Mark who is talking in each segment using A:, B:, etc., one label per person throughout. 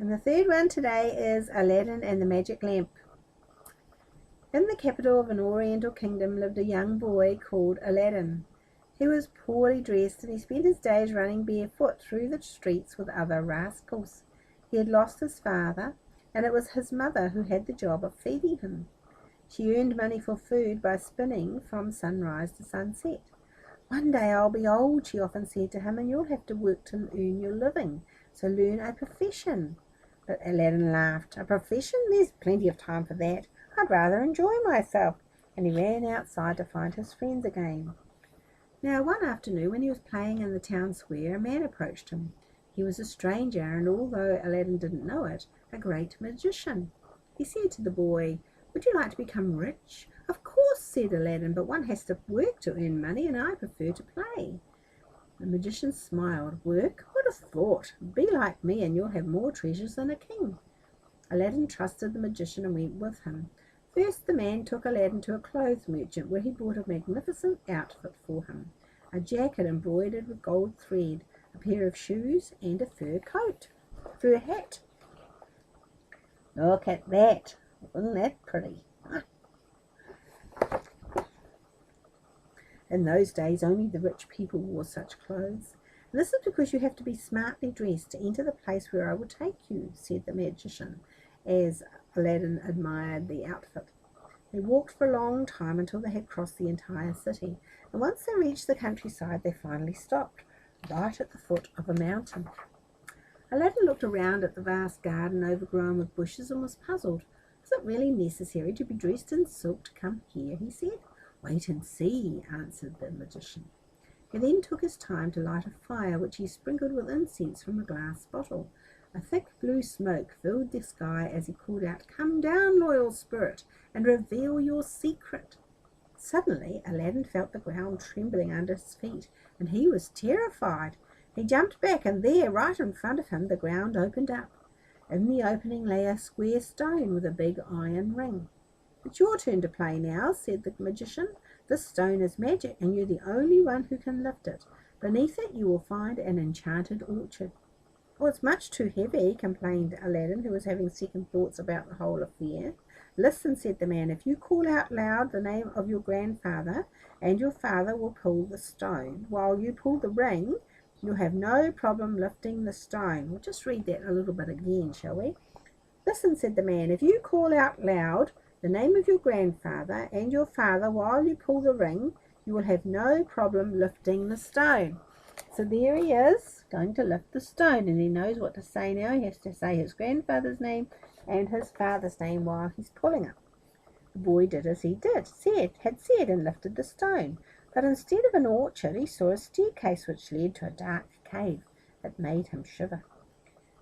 A: And the third one today is Aladdin and the Magic Lamp. In the capital of an oriental kingdom lived a young boy called Aladdin. He was poorly dressed and he spent his days running barefoot through the streets with other rascals. He had lost his father, and it was his mother who had the job of feeding him. She earned money for food by spinning from sunrise to sunset. "One day I'll be old," she often said to him, "and you'll have to work to earn your living, so learn a profession." But Aladdin laughed. "A profession? There's plenty of time for that. I'd rather enjoy myself." And he ran outside to find his friends again. Now, one afternoon, when he was playing in the town square, a man approached him. He was a stranger, and although Aladdin didn't know it, a great magician. He said to the boy, "Would you like to become rich?" "Of course," said Aladdin, "but one has to work to earn money, and I prefer to play." The magician smiled. "Work? What a thought! Be like me, and you'll have more treasures than a king." Aladdin trusted the magician and went with him. First, the man took Aladdin to a clothes merchant, where he bought a magnificent outfit for him: a jacket embroidered with gold thread, a pair of shoes, and a fur hat. "Look at that! Isn't that pretty?" In those days, only the rich people wore such clothes. "This is because you have to be smartly dressed to enter the place where I will take you," said the magician, as Aladdin admired the outfit. They walked for a long time until they had crossed the entire city, and once they reached the countryside, they finally stopped, right at the foot of a mountain. Aladdin looked around at the vast garden overgrown with bushes and was puzzled. "Is it really necessary to be dressed in silk to come here?" he said. "Wait and see," answered the magician. He then took his time to light a fire, which he sprinkled with incense from a glass bottle. A thick blue smoke filled the sky as he called out, "Come down, loyal spirit, and reveal your secret." Suddenly Aladdin felt the ground trembling under his feet, and he was terrified. He jumped back, and there, right in front of him, the ground opened up. In the opening lay a square stone with a big iron ring. "It's your turn to play now," said the magician. "This stone is magic, and you're the only one who can lift it. Beneath it you will find an enchanted orchard." "Oh, it's much too heavy," complained Aladdin, who was having second thoughts about the whole affair. "Listen," said the man, "if you call out loud the name of your grandfather, and your father will pull the stone, while you pull the ring, you'll have no problem lifting the stone." We'll just read that a little bit again, shall we? "Listen," said the man, "if you call out loud the name of your grandfather and your father while you pull the ring, you will have no problem lifting the stone." So there he is, going to lift the stone, and he knows what to say now. He has to say his grandfather's name and his father's name while he's pulling it. The boy did as he had said, and lifted the stone. But instead of an orchard, he saw a staircase which led to a dark cave. It made him shiver.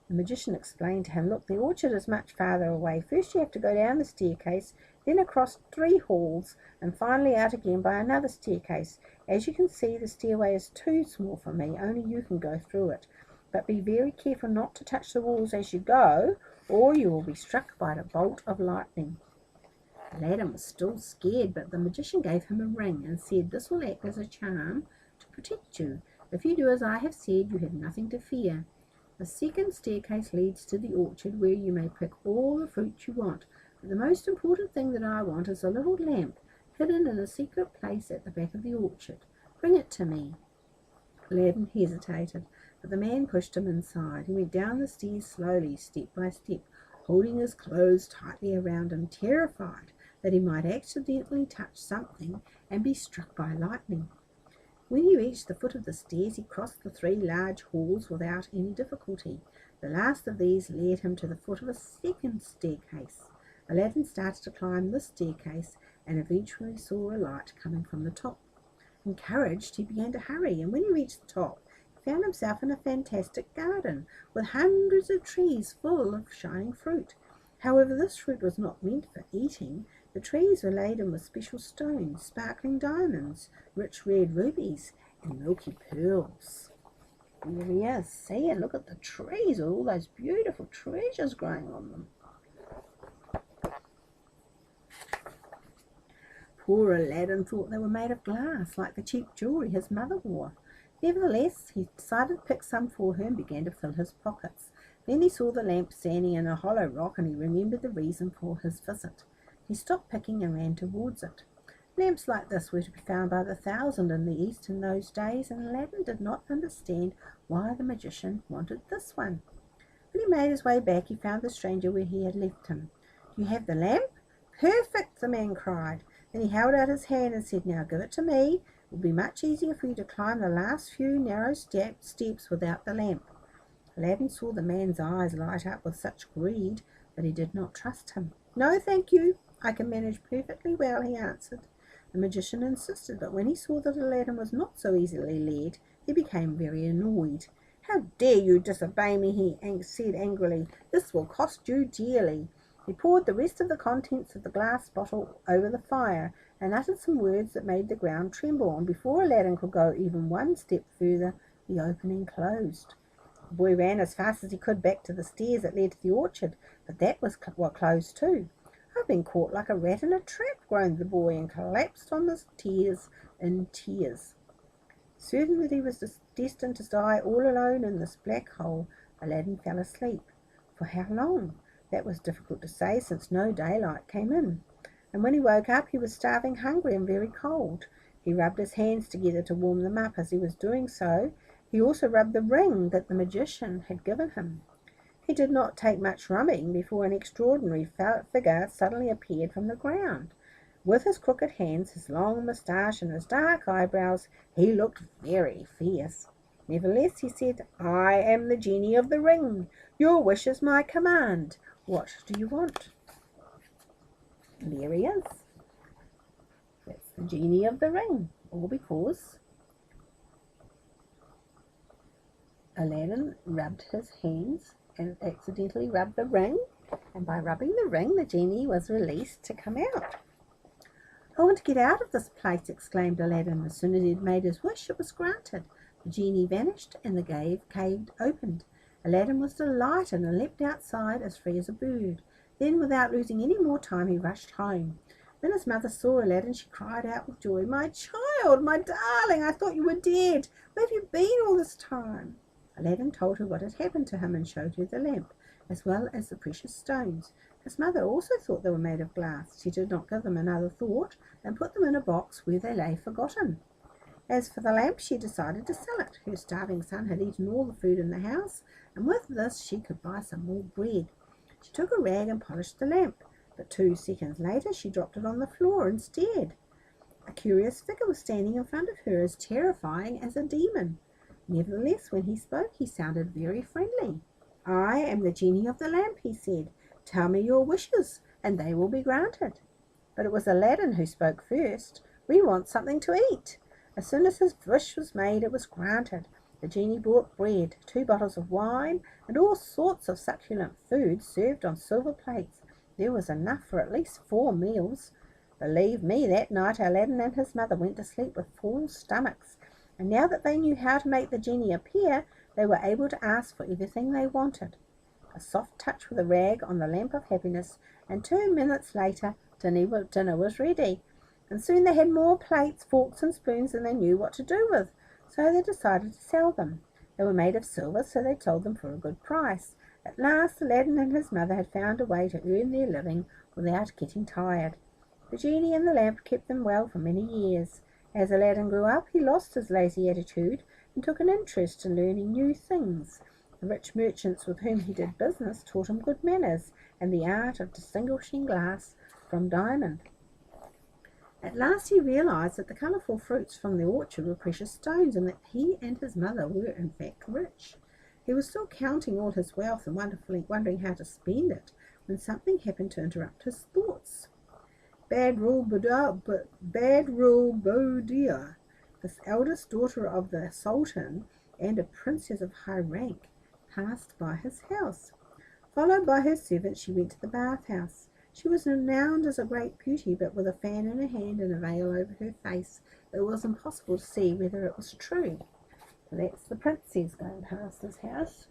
A: The magician explained to him, "Look, the orchard is much farther away. First you have to go down the staircase, then across 3 halls, and finally out again by another staircase. As you can see, the stairway is too small for me. Only you can go through it. But be very careful not to touch the walls as you go, or you will be struck by a bolt of lightning." Aladdin was still scared, but the magician gave him a ring and said, "This will act as a charm to protect you. If you do as I have said, you have nothing to fear. The second staircase leads to the orchard, where you may pick all the fruit you want. But the most important thing that I want is a little lamp hidden in a secret place at the back of the orchard. Bring it to me." Aladdin hesitated, but the man pushed him inside. He went down the stairs slowly, step by step, holding his clothes tightly around him, terrified that he might accidentally touch something and be struck by lightning. When he reached the foot of the stairs, he crossed the 3 large halls without any difficulty. The last of these led him to the foot of a second staircase. Aladdin started to climb this staircase and eventually saw a light coming from the top. Encouraged, he began to hurry, and when he reached the top, he found himself in a fantastic garden with hundreds of trees full of shining fruit. However, this fruit was not meant for eating. The trees were laden with special stones, sparkling diamonds, rich red rubies, and milky pearls. There he is. See, and look at the trees with all those beautiful treasures growing on them. Poor Aladdin thought they were made of glass, like the cheap jewellery his mother wore. Nevertheless, he decided to pick some for her and began to fill his pockets. Then he saw the lamp standing in a hollow rock, and he remembered the reason for his visit. He stopped picking and ran towards it. Lamps like this were to be found by the thousand in the East in those days, and Aladdin did not understand why the magician wanted this one. When he made his way back, he found the stranger where he had left him. "Do you have the lamp?" "Perfect," the man cried. Then he held out his hand and said, "Now give it to me. It will be much easier for you to climb the last few narrow steps without the lamp." Aladdin saw the man's eyes light up with such greed, but he did not trust him. "No, thank you. I can manage perfectly well," he answered. The magician insisted, but when he saw that Aladdin was not so easily led, he became very annoyed. "How dare you disobey me?" he said angrily. "This will cost you dearly." He poured the rest of the contents of the glass bottle over the fire and uttered some words that made the ground tremble, and before Aladdin could go even one step further, the opening closed. The boy ran as fast as he could back to the stairs that led to the orchard, but that was closed too. "I've been caught like a rat in a trap," groaned the boy, and collapsed on his tears. Certain that he was destined to die all alone in this black hole, Aladdin fell asleep. For how long? That was difficult to say, since no daylight came in. And when he woke up, he was starving, hungry, and very cold. He rubbed his hands together to warm them up. As he was doing so, he also rubbed the ring that the magician had given him. It did not take much rubbing before an extraordinary figure suddenly appeared from the ground. With his crooked hands, his long moustache, and his dark eyebrows, he looked very fierce. Nevertheless, he said, "I am the genie of the ring. Your wish is my command. What do you want?" There he is. That's the genie of the ring, all because Aladdin rubbed his hands and accidentally rubbed the ring, and by rubbing the ring, the genie was released to come out. "I want to get out of this place," exclaimed Aladdin. As soon as he had made his wish, it was granted. The genie vanished, and the cave opened. Aladdin was delighted and leapt outside as free as a bird. Then, without losing any more time, he rushed home. When his mother saw Aladdin, she cried out with joy, "My child, my darling, I thought you were dead. Where have you been all this time?" Aladdin told her what had happened to him and showed her the lamp, as well as the precious stones. His mother also thought they were made of glass. She did not give them another thought, and put them in a box where they lay forgotten. As for the lamp, she decided to sell it. Her starving son had eaten all the food in the house, and with this she could buy some more bread. She took a rag and polished the lamp, but 2 seconds later she dropped it on the floor instead. A curious figure was standing in front of her, as terrifying as a demon. Nevertheless, when he spoke, he sounded very friendly. "I am the genie of the lamp," he said. "Tell me your wishes, and they will be granted." But it was Aladdin who spoke first. "We want something to eat." As soon as his wish was made, it was granted. The genie brought bread, 2 bottles of wine, and all sorts of succulent food served on silver plates. There was enough for at least 4 meals. Believe me, that night Aladdin and his mother went to sleep with full stomachs, and now that they knew how to make the genie appear, they were able to ask for everything they wanted. A soft touch with a rag on the lamp of happiness, and 2 minutes later dinner was ready. And soon they had more plates, forks, and spoons than they knew what to do with, so they decided to sell them. They were made of silver, so they sold them for a good price. At last Aladdin and his mother had found a way to earn their living without getting tired. The genie and the lamp kept them well for many years. As Aladdin grew up, he lost his lazy attitude and took an interest in learning new things. The rich merchants with whom he did business taught him good manners and the art of distinguishing glass from diamond. At last he realized that the colourful fruits from the orchard were precious stones, and that he and his mother were in fact rich. He was still counting all his wealth and wondering how to spend it, when something happened to interrupt his thoughts. Bad rule Budea, this eldest daughter of the Sultan and a princess of high rank, passed by his house. Followed by her servant, she went to the bathhouse. She was renowned as a great beauty, but with a fan in her hand and a veil over her face, it was impossible to see whether it was true. So that's the princess going past his house,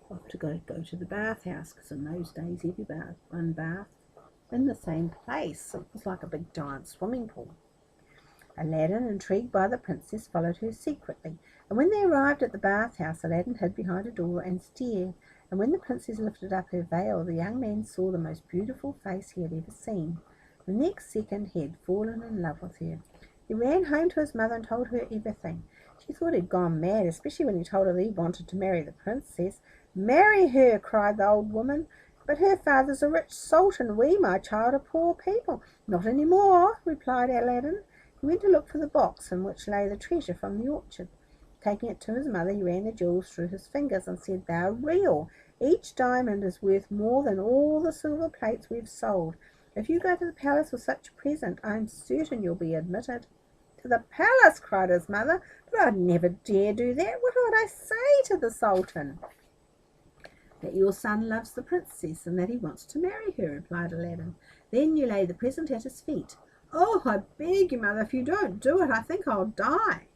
A: off to go to the bathhouse, because in those days everyone bathed in the same place. It was like a big giant swimming pool. Aladdin, intrigued by the princess, followed her secretly, and when they arrived at the bathhouse, Aladdin hid behind a door and stared, and when the princess lifted up her veil, the young man saw the most beautiful face he had ever seen. The next second he had fallen in love with her. He ran home to his mother and told her everything. She thought he'd gone mad, especially when he told her that he wanted to marry the princess. "Marry her!" cried the old woman. "But her father's a rich sultan. We, my child, are poor people." "Not any more," replied Aladdin. He went to look for the box in which lay the treasure from the orchard. Taking it to his mother, he ran the jewels through his fingers and said, "They are real. Each diamond is worth more than all the silver plates we've sold. If you go to the palace with such a present, I am certain you'll be admitted." "To the palace!" cried his mother. "But I'd never dare do that. What would I say to the sultan?" "That your son loves the princess and that he wants to marry her," replied Aladdin. "Then you lay the present at his feet." "Oh, I beg you, mother, if you don't do it, I think I'll die."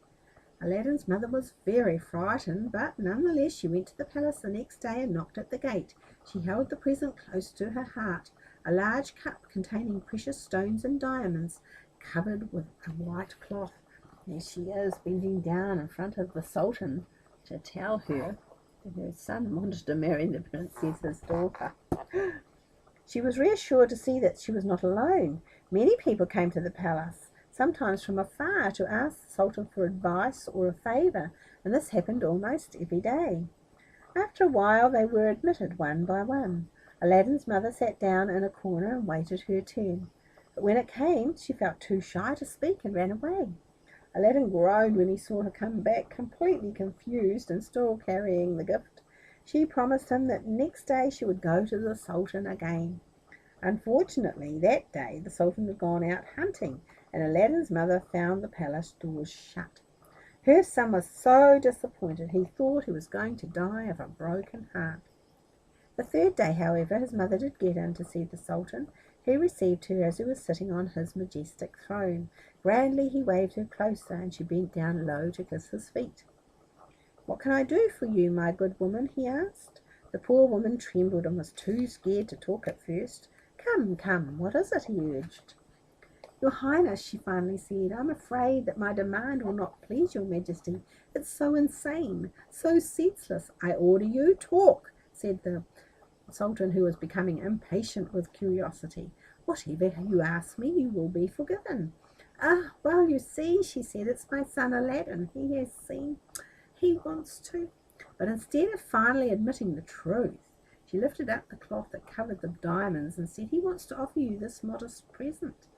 A: Aladdin's mother was very frightened, but nonetheless she went to the palace the next day and knocked at the gate. She held the present close to her heart, a large cup containing precious stones and diamonds, covered with a white cloth. There she is, bending down in front of the sultan to tell her that her son wanted to marry the princess's daughter. She was reassured to see that she was not alone. Many people came to the palace, sometimes from afar, to ask the sultan for advice or a favour, and this happened almost every day. After a while they were admitted one by one. Aladdin's mother sat down in a corner and waited her turn, but when it came she felt too shy to speak and ran away. Aladdin groaned when he saw her come back, completely confused and still carrying the gift. She promised him that next day she would go to the sultan again. Unfortunately, that day the sultan had gone out hunting, and Aladdin's mother found the palace doors shut. Her son was so disappointed he thought he was going to die of a broken heart. The third day, however, his mother did get in to see the sultan. He received her as he was sitting on his majestic throne. Grandly he waved her closer, and she bent down low to kiss his feet. "What can I do for you, my good woman?" he asked. The poor woman trembled and was too scared to talk at first. "Come, come, what is it?" he urged. "Your Highness," she finally said, "I'm afraid that my demand will not please your Majesty. It's so insane, so senseless." "I order you, talk," said the Sultan, who was becoming impatient with curiosity. "Whatever you ask me, you will be forgiven." "Ah, well, you see," she said, "it's my son Aladdin. He wants to—" But instead of finally admitting the truth, she lifted up the cloth that covered the diamonds and said, "He wants to offer you this modest present."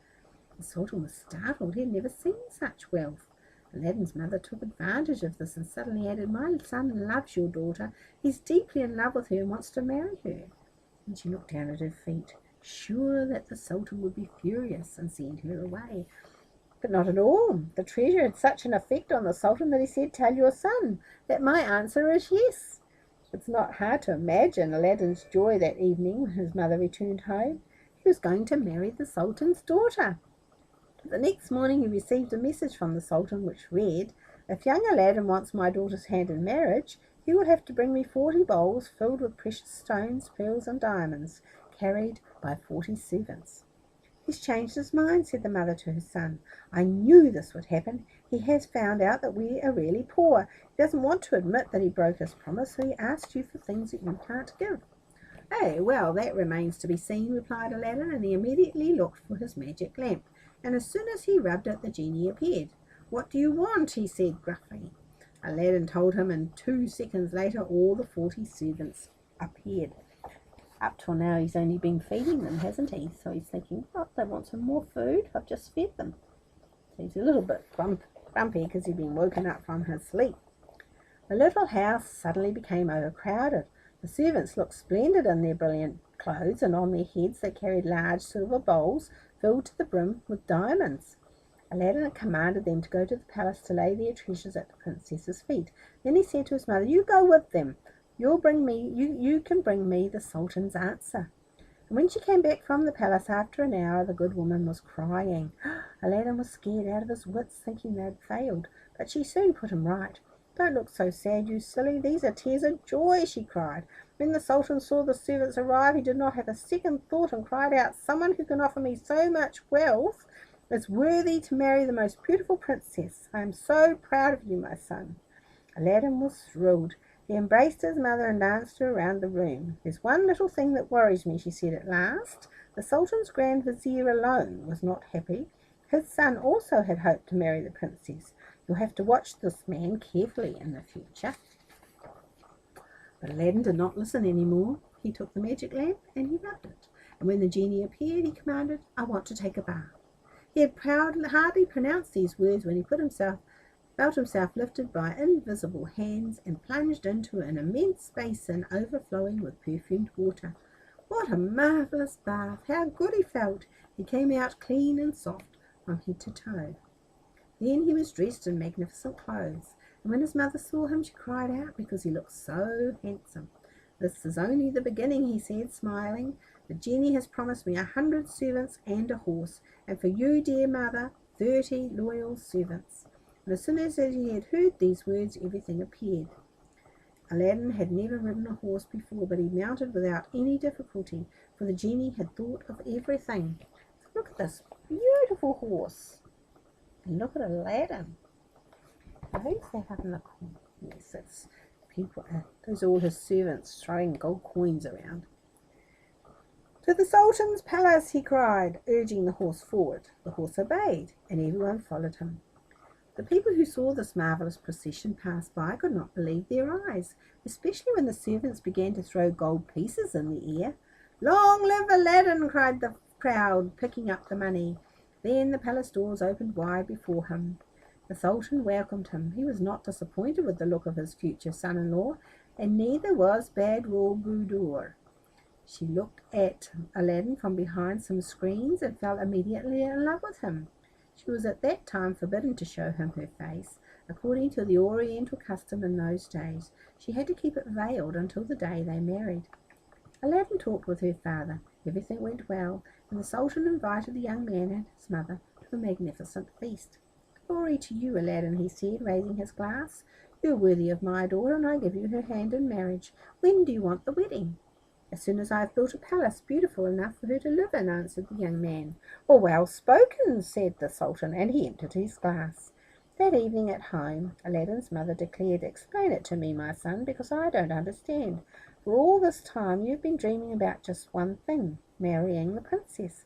A: The Sultan was startled. He had never seen such wealth. Aladdin's mother took advantage of this and suddenly added, "My son loves your daughter. He's deeply in love with her and wants to marry her." And she looked down at her feet, sure that the Sultan would be furious and send her away. But not at all. The treasure had such an effect on the Sultan that he said, "Tell your son that my answer is yes." It's not hard to imagine Aladdin's joy that evening when his mother returned home. He was going to marry the Sultan's daughter. The next morning he received a message from the Sultan which read, "If young Aladdin wants my daughter's hand in marriage, he will have to bring me 40 bowls filled with precious stones, pearls, and diamonds, carried by 40 servants." "He's changed his mind," said the mother to her son. "I knew this would happen. He has found out that we are really poor. He doesn't want to admit that he broke his promise, so he asked you for things that you can't give." "Oh, well, that remains to be seen," replied Aladdin, and he immediately looked for his magic lamp, and as soon as he rubbed it, the genie appeared. "What do you want?" he said gruffly. Aladdin told him, and 2 seconds later all the 40 servants appeared. Up till now he's only been feeding them, hasn't he? So he's thinking, "Oh, they want some more food. I've just fed them." So he's a little bit grumpy because he'd been woken up from his sleep. The little house suddenly became overcrowded. The servants looked splendid in their brilliant clothes, and on their heads they carried large silver bowls filled to the brim with diamonds. Aladdin commanded them to go to the palace to lay their treasures at the princess's feet. Then he said to his mother, "You go with them. You can bring me the Sultan's answer." And when she came back from the palace after an hour, the good woman was crying. Aladdin was scared out of his wits, thinking they had failed, but she soon put him right. "Don't look so sad, you silly. These are tears of joy," she cried. "When the Sultan saw the servants arrive, he did not have a second thought and cried out, 'Someone who can offer me so much wealth is worthy to marry the most beautiful princess. I am so proud of you, my son." Aladdin was thrilled. He embraced his mother and danced her around the room. "There's one little thing that worries me," she said at last. The Sultan's Grand Vizier alone was not happy. His son also had hoped to marry the princess. "You'll have to watch this man carefully in the future." But Aladdin did not listen any more. He took the magic lamp and he rubbed it. And when the genie appeared, he commanded, "I want to take a bath." He had hardly pronounced these words when he felt himself lifted by invisible hands and plunged into an immense basin overflowing with perfumed water. What a marvellous bath! How good he felt! He came out clean and soft from head to toe. Then he was dressed in magnificent clothes, and when his mother saw him, she cried out because he looked so handsome. "This is only the beginning," he said, smiling. "The genie has promised me 100 servants and a horse, and for you, dear mother, 30 loyal servants." And as soon as he had heard these words, everything appeared. Aladdin had never ridden a horse before, but he mounted without any difficulty, for the genie had thought of everything. Look at this beautiful horse. And look at Aladdin. Who's that up in the corner? Yes, it's people. Those are all his servants throwing gold coins around. "To the Sultan's palace," he cried, urging the horse forward. The horse obeyed, and everyone followed him. The people who saw this marvellous procession pass by could not believe their eyes, especially when the servants began to throw gold pieces in the air. "Long live Aladdin!" cried the crowd, picking up the money. Then the palace doors opened wide before him. The Sultan welcomed him. He was not disappointed with the look of his future son-in-law, and neither was Badroul Budoor. She looked at Aladdin from behind some screens and fell immediately in love with him. She was at that time forbidden to show him her face. According to the Oriental custom in those days, she had to keep it veiled until the day they married. Aladdin talked with her father. Everything went well, and the Sultan invited the young man and his mother to a magnificent feast. "Glory to you, Aladdin," he said, raising his glass. "You are worthy of my daughter, and I give you her hand in marriage. When do you want the wedding?" "As soon as I have built a palace beautiful enough for her to live in," answered the young man. "Well spoken," said the Sultan, and he emptied his glass. That evening at home, Aladdin's mother declared, "Explain it to me, my son, because I don't understand. For all this time you've been dreaming about just one thing, marrying the princess.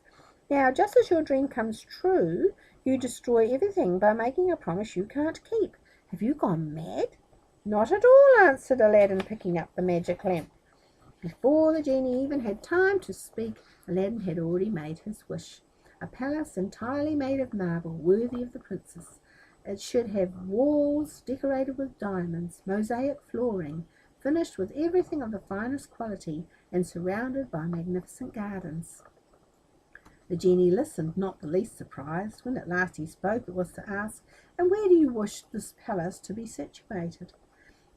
A: Now, just as your dream comes true, you destroy everything by making a promise you can't keep. Have you gone mad?" "Not at all," answered Aladdin, picking up the magic lamp. Before the genie even had time to speak, Aladdin had already made his wish. A palace entirely made of marble, worthy of the princess. It should have walls decorated with diamonds, mosaic flooring, finished with everything of the finest quality, and surrounded by magnificent gardens. The genie listened, not the least surprised. When at last he spoke, it was to ask, "And where do you wish this palace to be situated?"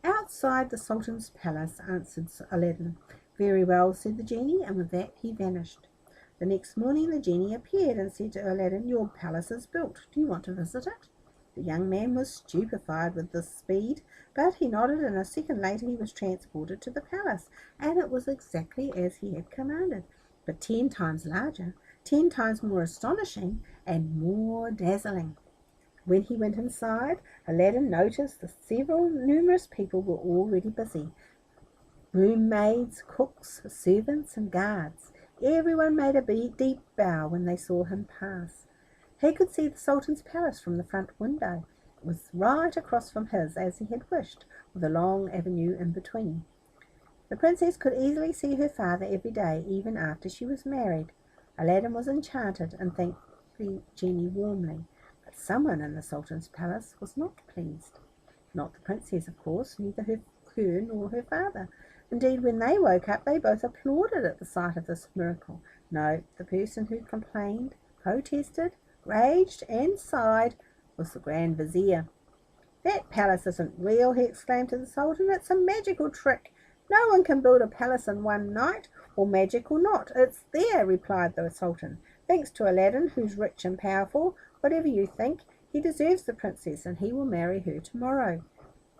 A: "Outside the Sultan's palace," answered Aladdin. "Very well," said the genie, and with that he vanished. The next morning the genie appeared and said to Aladdin, "Your palace is built. Do you want to visit it?" The young man was stupefied with this speed, but he nodded, and a second later he was transported to the palace, and it was exactly as he had commanded, but 10 times larger, 10 times more astonishing, and more dazzling. When he went inside, Aladdin noticed that numerous people were already busy. Room maids, cooks, servants, and guards. Everyone made a deep bow when they saw him pass. He could see the Sultan's palace from the front window. It was right across from his, as he had wished, with a long avenue in between. The princess could easily see her father every day, even after she was married. Aladdin was enchanted and thanked the genie warmly. But someone in the Sultan's palace was not pleased. Not the princess, of course, neither her nor her father. Indeed, when they woke up, they both applauded at the sight of this miracle. No, the person who complained, protested, raged, and sighed was the Grand Vizier. "That palace isn't real," he exclaimed to the Sultan. "It's a magical trick. No one can build a palace in one night, or magic or not. It's there," replied the Sultan. "Thanks to Aladdin, who's rich and powerful. Whatever you think, he deserves the princess, and he will marry her tomorrow."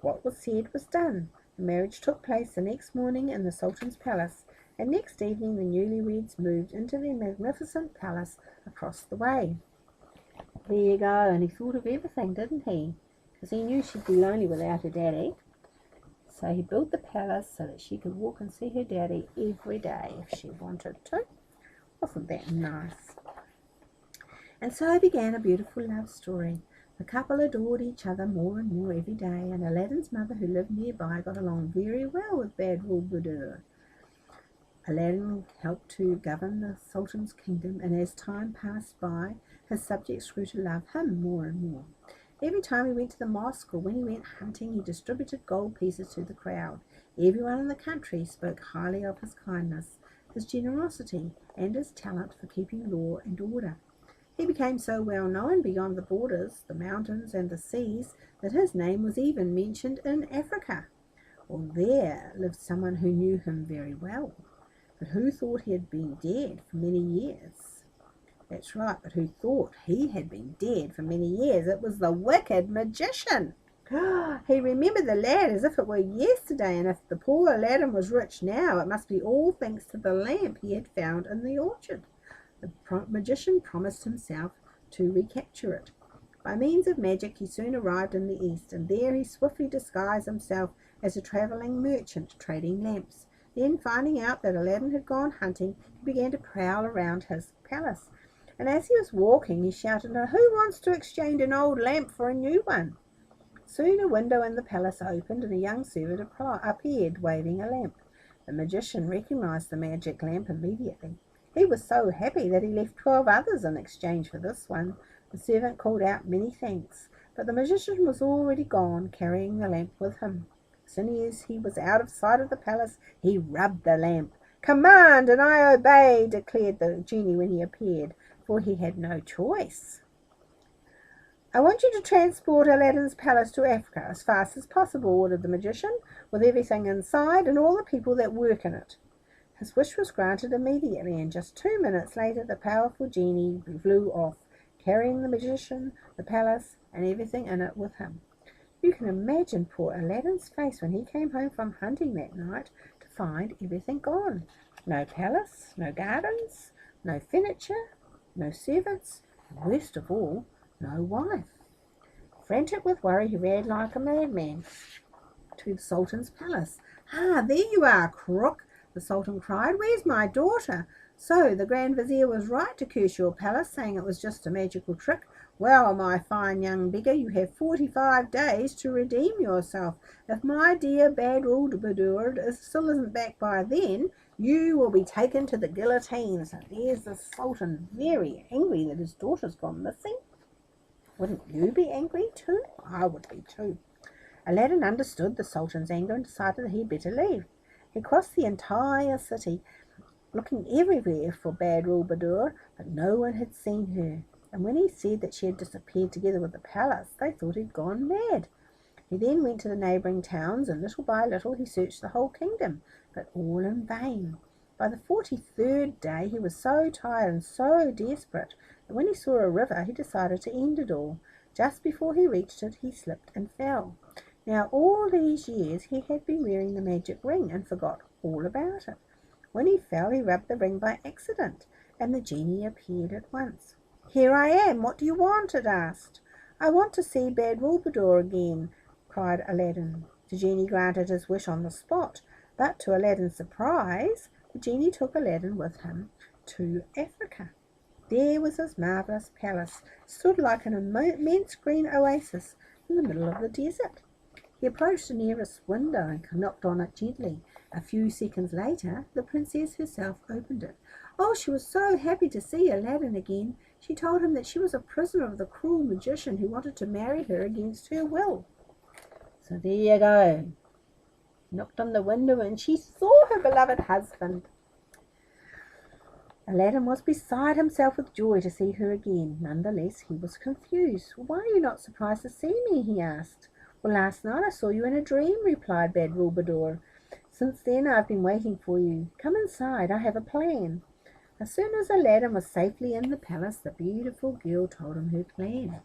A: What was said was done. The marriage took place the next morning in the Sultan's palace, and next evening the newlyweds moved into their magnificent palace across the way. There you go, and he thought of everything, didn't he? Because he knew she'd be lonely without her daddy. So he built the palace so that she could walk and see her daddy every day if she wanted to. Wasn't that nice? And so began a beautiful love story. The couple adored each other more and more every day, and Aladdin's mother, who lived nearby, got along very well with Badroulbadour. Aladdin helped to govern the Sultan's kingdom, and as time passed by, his subjects grew to love him more and more. Every time he went to the mosque or when he went hunting, he distributed gold pieces to the crowd. Everyone in the country spoke highly of his kindness, his generosity, and his talent for keeping law and order. He became so well known beyond the borders, the mountains and the seas, that his name was even mentioned in Africa. Well, there lived someone who knew him very well, but who thought he had been dead for many years. That's right, but who thought he had been dead for many years. It was the wicked magician. He remembered the lad as if it were yesterday, and if the poor Aladdin was rich now, it must be all thanks to the lamp he had found in the orchard. The magician promised himself to recapture it. By means of magic he soon arrived in the east, and there he swiftly disguised himself as a travelling merchant trading lamps. Then, finding out that Aladdin had gone hunting, he began to prowl around his palace. And as he was walking, he shouted, "Who wants to exchange an old lamp for a new one?" Soon a window in the palace opened, and a young servant appeared, waving a lamp. The magician recognized the magic lamp immediately. He was so happy that he left 12 others in exchange for this one. The servant called out many thanks, but the magician was already gone, carrying the lamp with him. As soon as he was out of sight of the palace, he rubbed the lamp. "Command, and I obey," declared the genie when he appeared, for he had no choice. "I want you to transport Aladdin's palace to Africa as fast as possible," ordered the magician, "with everything inside and all the people that work in it." His wish was granted immediately, and just 2 minutes later the powerful genie flew off, carrying the magician, the palace, and everything in it with him. You can imagine poor Aladdin's face when he came home from hunting that night to find everything gone. No palace, no gardens, no furniture, no servants, and worst of all, no wife. Frantic with worry, he ran like a madman to the Sultan's palace. "Ah, there you are, crook!" the Sultan cried. "Where's my daughter? So the Grand Vizier was right to curse your palace, saying it was just a magical trick. Well, my fine young beggar, you have 45 days to redeem yourself. If my dear Badroulbadour still isn't back by then, you will be taken to the guillotine." So there's the Sultan, very angry that his daughter's gone missing. Wouldn't you be angry too? I would be too. Aladdin understood the Sultan's anger and decided that he'd better leave. He crossed the entire city, looking everywhere for Badroulbadour, but no one had seen her. And when he said that she had disappeared together with the palace, they thought he'd gone mad. He then went to the neighbouring towns, and little by little he searched the whole kingdom, but all in vain. By the 43rd day he was so tired and so desperate that when he saw a river he decided to end it all. Just before he reached it he slipped and fell. Now all these years he had been wearing the magic ring and forgot all about it. When he fell he rubbed the ring by accident, and the genie appeared at once. "Here I am, what do you want?" it asked. "I want to see Badroulbadour again," cried Aladdin. The genie granted his wish on the spot, but to Aladdin's surprise the genie took Aladdin with him to Africa. There was his marvellous palace, stood like an immense green oasis in the middle of the desert. He approached the nearest window and knocked on it gently. A few seconds later the princess herself opened it. Oh, she was so happy to see Aladdin again. She told him that she was a prisoner of the cruel magician who wanted to marry her against her will. So there you go. Knocked on the window and she saw her beloved husband. Aladdin was beside himself with joy to see her again. Nonetheless, he was confused. "Why are you not surprised to see me?" he asked. "Well, last night I saw you in a dream," replied Badroulbadour. "Since then I've been waiting for you. Come inside, I have a plan." As soon as Aladdin was safely in the palace, the beautiful girl told him her plan.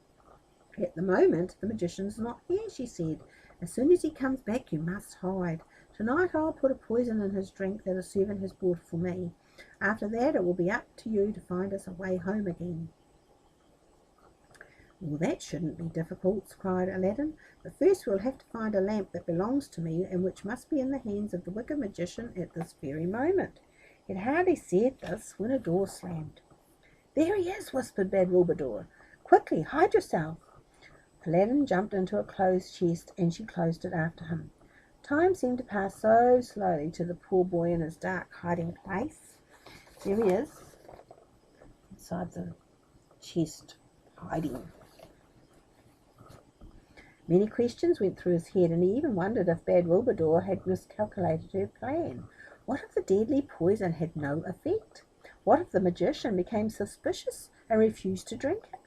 A: "At the moment the magician's not here," she said. "As soon as he comes back you must hide. Tonight I'll put a poison in his drink that a servant has brought for me. After that it will be up to you to find us a way home again." Well, that shouldn't be difficult, cried Aladdin. But first we'll have to find a lamp that belongs to me and which must be in the hands of the wicked magician at this very moment. He had hardly said this when a door slammed. There he is, whispered Badroulbadour. Quickly, hide yourself. Aladdin jumped into a closed chest and she closed it after him. Time seemed to pass so slowly to the poor boy in his dark hiding place. There he is, inside the chest, hiding. Many questions went through his head, and he even wondered if Badroulbadour had miscalculated her plan. What if the deadly poison had no effect? What if the magician became suspicious and refused to drink it?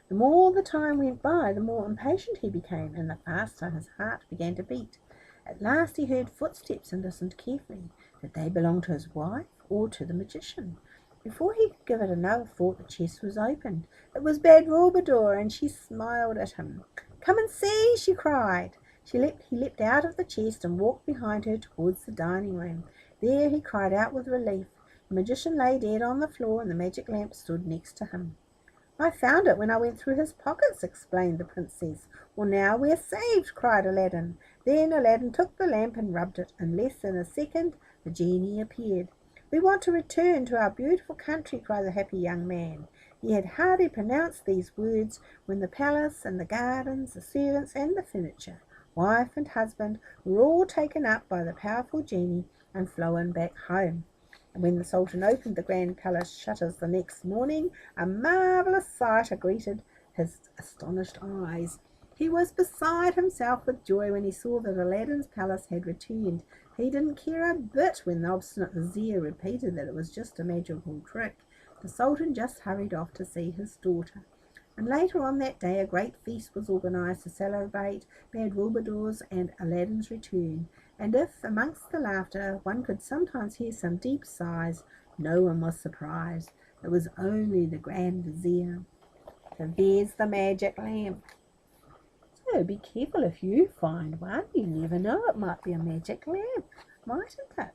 A: The more the time went by, the more impatient he became, and the faster his heart began to beat. At last he heard footsteps and listened carefully. Did they belong to his wife or to the magician? Before he could give it another thought, the chest was opened. It was Badroulbadour, and she smiled at him. "Come and see," she cried. He leapt out of the chest and walked behind her towards the dining room. There he cried out with relief. The magician lay dead on the floor, and the magic lamp stood next to him. "I found it when I went through his pockets," explained the princess. "Well, now we're saved," cried Aladdin. Then Aladdin took the lamp and rubbed it. In less than a second the genie appeared. "We want to return to our beautiful country," cried the happy young man. He had hardly pronounced these words when the palace and the gardens, the servants and the furniture, wife and husband, were all taken up by the powerful genie and flown back home. And when the Sultan opened the grand palace shutters the next morning, a marvellous sight greeted his astonished eyes. He was beside himself with joy when he saw that Aladdin's palace had returned. He didn't care a bit when the obstinate vizier repeated that it was just a magical trick. The Sultan just hurried off to see his daughter. And later on that day a great feast was organised to celebrate Badroulbadour's and Aladdin's return, and if, amongst the laughter, one could sometimes hear some deep sighs, no one was surprised. It was only the Grand Vizier. So there's the magic lamp. So be careful if you find one. You never know, it might be a magic lamp, mightn't it?